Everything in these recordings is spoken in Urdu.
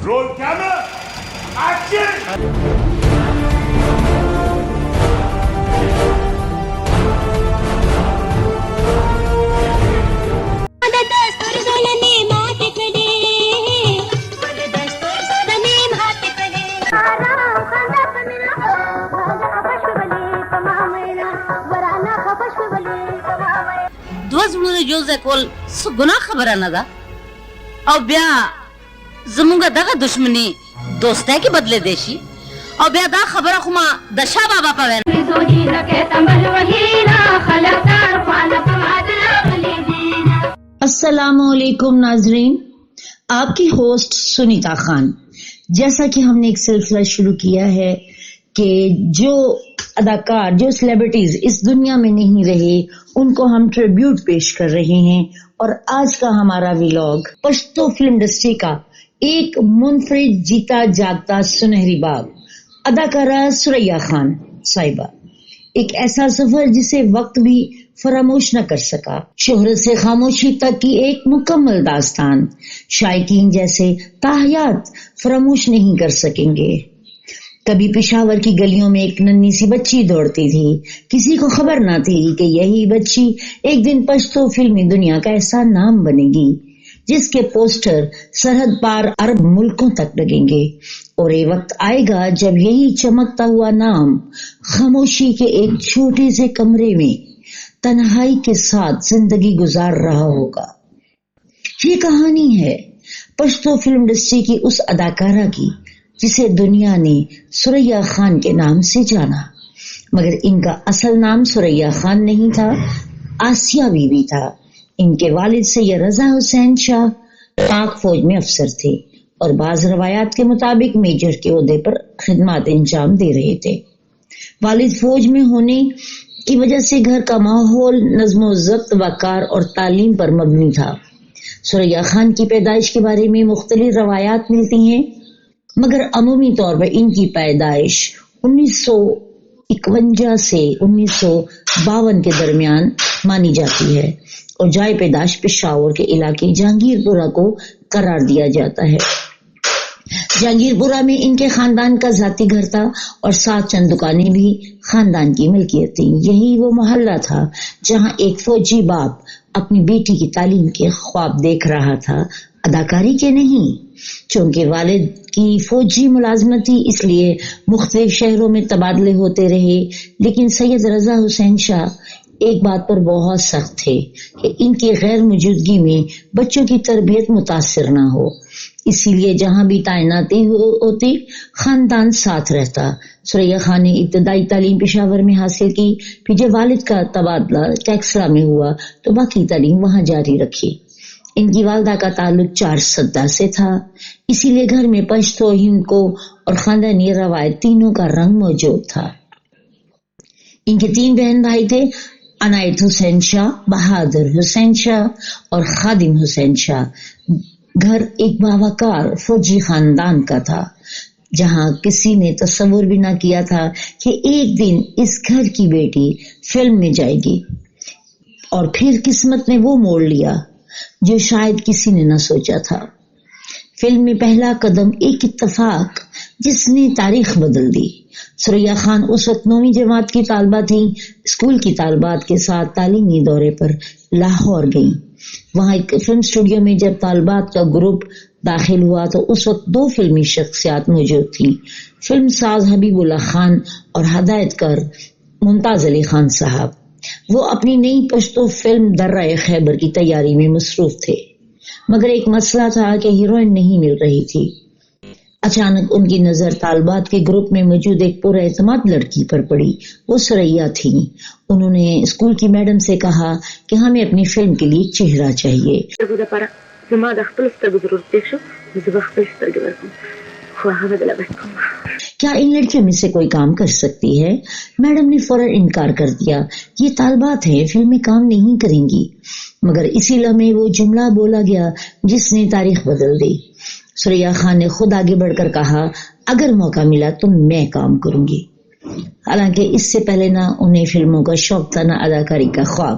Roll camera, action! دوز مونه جوزه کول څه ګناه خبره نه ده او بیا زمونږ دغه دشمنی دوستی کې بدلې دی شي او بیا دا خبره خو ما د شاه بابا په وینا السلام علیکم ناظرین، آپ کی ہوسٹ سنیتا خان۔ جیسا کہ ہم نے ایک سلسلہ شروع کیا ہے کہ جو اداکار، جو سیلیبریٹیز اس دنیا میں نہیں رہے ان کو ہم ٹریبیوٹ پیش کر رہے ہیں، اور آج کا ہمارا ویلاگ پشتو فلم انڈسٹری کا ایک منفرد جیتا جاگتا سنہری باب، اداکارہ ثریا خان صاحبہ۔ ایک ایسا سفر جسے وقت بھی فراموش نہ کر سکا، شہرت سے خاموشی تک کی ایک مکمل داستان شائقین جیسے تاحیات فراموش نہیں کر سکیں گے۔ کبھی پشاور کی گلیوں میں ایک ننھی سی بچی دوڑتی تھی، کسی کو خبر نہ تھی کہ یہی بچی ایک دن پشتو فلمی دنیا کا ایسا نام بنے گی جس کے پوسٹر سرحد پار عرب ملکوں تک لگیں گے، اور یہ وقت آئے گا جب یہی چمکتا ہوا نام خاموشی کے ایک چھوٹے سے کمرے میں تنہائی کے ساتھ زندگی گزار رہا ہوگا۔ یہ کہانی ہے پشتو فلم انڈسٹری کی اس اداکارہ کی جسے دنیا نے ثریا خان کے نام سے جانا، مگر ان کا اصل نام ثریا خان نہیں تھا، آسیہ بی بی تھا۔ ان کے والد سید رضا حسین شاہ پاک فوج میں افسر تھے اور بعض روایات کے مطابق میجر کے عہدے پر خدمات انجام دے رہے تھے۔ والد فوج میں ہونے کی وجہ سے گھر کا ماحول نظم و ضبط، وقار اور تعلیم پر مبنی تھا۔ ثریا خان کی پیدائش کے بارے میں مختلف روایات ملتی ہیں، مگر عمومی طور پر ان کی پیدائش 1951 سے 1952 کے درمیان مانی جاتی ہے، اور جائے پیدائش پشاور کے علاقے جہانگیر پورہ کو قرار دیا جاتا ہے۔ جہانگیر پورہ میں ان کے خاندان کا ذاتی گھر تھا اور ساتھ چند دکانیں بھی خاندان کی ملکیت تھیں۔ یہی وہ محلہ تھا جہاں ایک فوجی باپ اپنی بیٹی کی تعلیم کے خواب دیکھ رہا تھا، اداکاری کے نہیں۔ چونکہ والد کی فوجی ملازمت تھی اس لیے مختلف شہروں میں تبادلے ہوتے رہے، لیکن سید رضا حسین شاہ ایک بات پر بہت سخت تھے کہ ان کی غیر موجودگی میں بچوں کی تربیت متاثر نہ ہو، اسی لیے جہاں بھی تعیناتی ہوتی خاندان ساتھ رہتا۔ ثریا خان نے ابتدائی تعلیم پشاور میں حاصل کی، پھر جب والد کا تبادلہ ٹیکسلا میں ہوا تو باقی تعلیم وہاں جاری رکھی۔ ان کی والدہ کا تعلق 4 سدہ سے تھا، اسی لیے گھر میں پشتو، ہندکو اور خاندانی روایت تینوں کا رنگ موجود تھا۔ ان کے 3 بہن بھائی تھے، عنایت حسین شاہ، بہادر حسین شاہ اور خادم حسین شاہ۔ گھر ایک باوقار فوجی خاندان کا تھا، جہاں کسی نے تصور بھی نہ کیا تھا کہ ایک دن اس گھر کی بیٹی فلم میں جائے گی، اور پھر قسمت نے وہ موڑ لیا جو شاید کسی نے نہ سوچا تھا۔ فلم میں پہلا قدم ایک اتفاق جس نے تاریخ بدل دی۔ ثریا خان اس وقت 9ویں جماعت کی طالبہ تھیں، اسکول کی طالبات کے ساتھ تعلیمی دورے پر لاہور گئیں۔ وہاں ایک فلم اسٹوڈیو میں جب طالبات کا گروپ داخل ہوا تو اس وقت 2 فلمی شخصیات موجود تھیں، فلم ساز حبیب اللہ خان اور ہدایت کار ممتاز علی خان صاحب۔ وہ اپنی نئی پشتو فلم درہ خیبر کی تیاری میں مصروف تھے، مگر ایک مسئلہ تھا کہ ہیروئن نہیں مل رہی تھی۔ اچانک ان کی نظر طالبات کے گروپ میں موجود ایک پر اعتماد لڑکی پر پڑی، وہ ثریا تھیں۔ انہوں نے اسکول کی میڈم سے کہا کہ ہمیں اپنی فلم کے لیے چہرہ چاہیے۔ کیا ان لڑکیوں میں سے کوئی کام کر سکتی ہے؟ میڈم نے فوراً انکار کر دیا، یہ طالبات ہیں، فلم میں کام نہیں کریں گی۔ مگر اسی لمحے وہ جملہ بولا گیا جس نے تاریخ بدل دی۔ ثریا خان نے خود آگے بڑھ کر کہا، اگر موقع ملا تو میں کام کروں گی۔ حالانکہ اس سے پہلے نہ انہیں فلموں کا شوق تھا نہ اداکاری کا خواب۔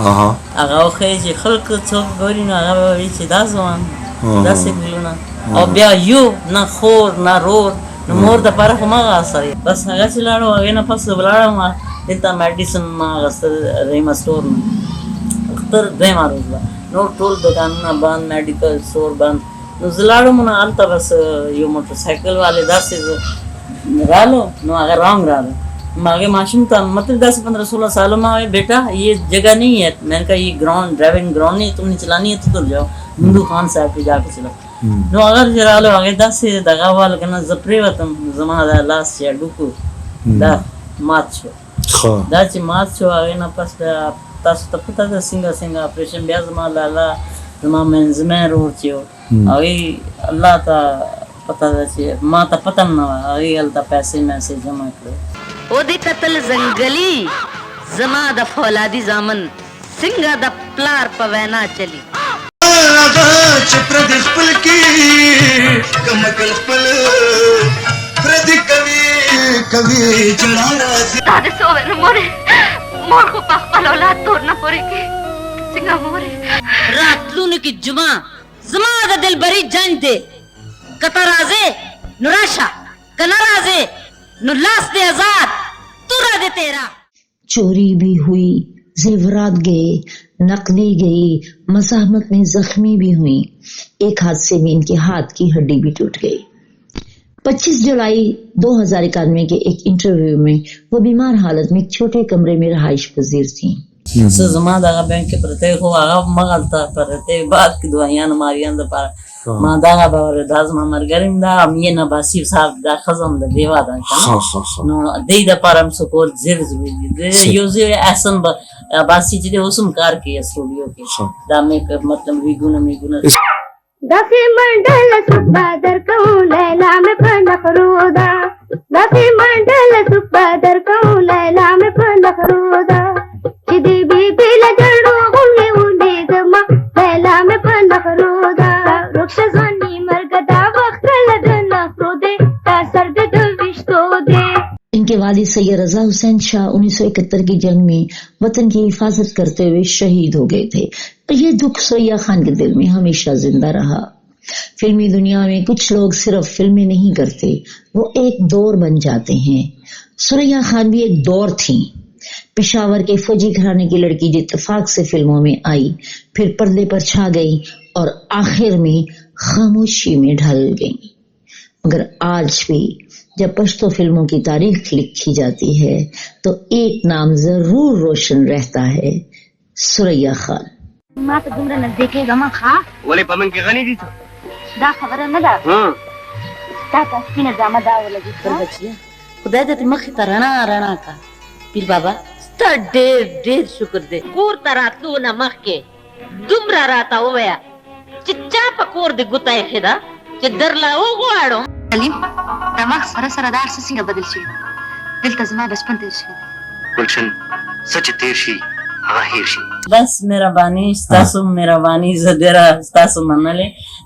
هغه خو چې خلک څوک ګوري نو هغه وایي چې دا ځوان داسې ګلونه او بیا یو نه خور نه رور نو مور د پاره خو مغه اثر بس هغه چې لاړو هغه نه پس ولاړم دلته میډیسن ما غسل ریما سٹور اختر دوی ماروز نو ټول دکانونه باندې میډیکل سٹور باندې نو زلاړو مونږ الته بس یو موټر سایکل والے داسې رالو نو هغه رنگ رالو آگے معشوم تھا مطلب 10-15-16 سالوں میں آئے بیٹا یہ جگہ نہیں ہے. میں نے کہا یہ گراؤنڈ ڈرائیونگ گراؤنڈ نہیں تم نے چلانی ہے تو تر جاؤ ہندو خان صاحب پہ جا کے چلا نو اگر چلا لو آگے 10 سے دغا وال کنا زپری وطن زما دا لاس یا ډوکو دا مات شو دا چې مات شو هغې نه پس تاسو ته پته ده څنګه اپریشن بیا زما لالا زما منځمی رور چې و هغې الله ته پته ده چې ما ته پته هم نه وه هغې هلته پیسې میسې جمع کړې او دی قتل زنگلی زما د فولادی زامن څنګه د پلار په وینا چلی چې پردې خپل کې کمکل خپل پردې کوي جړا راځي دا د څه ویل مور خو په خپل اولاد تور نه پورې کې څنګه مورې راتلونو کی جمعه زما د دلبری جنگ دی کته راځې نو راشه که نه راځې نو لاس دې آزاد توره دې تیرا. چوری بھی ہوئی، زیورات گئے، نقدی گئی، مزاحمت میں زخمی بھی ہوئی، ایک حادثے میں ان کے ہاتھ کی ہڈی بھی ٹوٹ گئی. 25 جولائی 2091 کے ایک انٹرویو میں وہ بیمار حالت میں ایک چھوٹے کمرے میں رہائش پذیر تھیں. څه زما دغه بینک کې پرته خو هغه مغلطه پرته بعد کې دوایان ماریان د پاره ما دغه باور د ازما مرګریم دا امینه باسیف صاحب دا خزم د دیوا دا نو دې د پاره سپورت زیر زوی یو زی احسن باسی چې د اوسم کار کې استودیو کې دا مې مطلب ویګونه داسې منډل صبح درکوم لیلا مې په نخرو ده داسې منډل صبح درکوم لیلا مې په نخرو ده چې دې بیبي له جړو غونډې وندې زما لیلا مې په نخرو ده رخصه ځواني مرګ دا وخت له د نخرو دی دا سر د ویشتو دی. ان کے والد سید رضا حسین شاہ 1971 کی جنگ میں وطن کی حفاظت کرتے ہوئے شہید ہو گئے تھے. یہ دکھ سریا خان کے دل میں ہمیشہ زندہ رہا. فلمی دنیا میں کچھ لوگ صرف فلمیں نہیں کرتے، وہ ایک دور بن جاتے ہیں. سریا خان بھی ایک دور تھیں. پشاور کے فوجی گھرانے کی لڑکی جو اتفاق سے فلموں میں آئی، پھر پردے پر چھا گئی اور آخر میں خاموشی میں ڈھل گئی. مگر آج بھی جب پشتو فلموں کی تاریخ لکھی جاتی ہے تو ایک نام ضرور روشن رہتا ہے، سریا خان. ما ته دومره نږدې کېږه مه ښه ولې په من کې غني دي دا خبره نه ده تا ته سپینه جامه دا ولګي پر بچیا خدای دې مخې ته رڼا کا. پیر بابا ستا ډېر شکر دی. کور ته راتلو نه مخکې دومره راته ووایه چې چا په کور دې ګوته ایښې ده چې درله وغواړم. سلیم د وخت سره سره دا هر څه څنګه بدل شوي دلته زما بچپن تېر شوی گلشن سچ تیر شي هغه هیر شي. بس مهرباني ستاسو مهرباني زه ډېره ستاسو منلې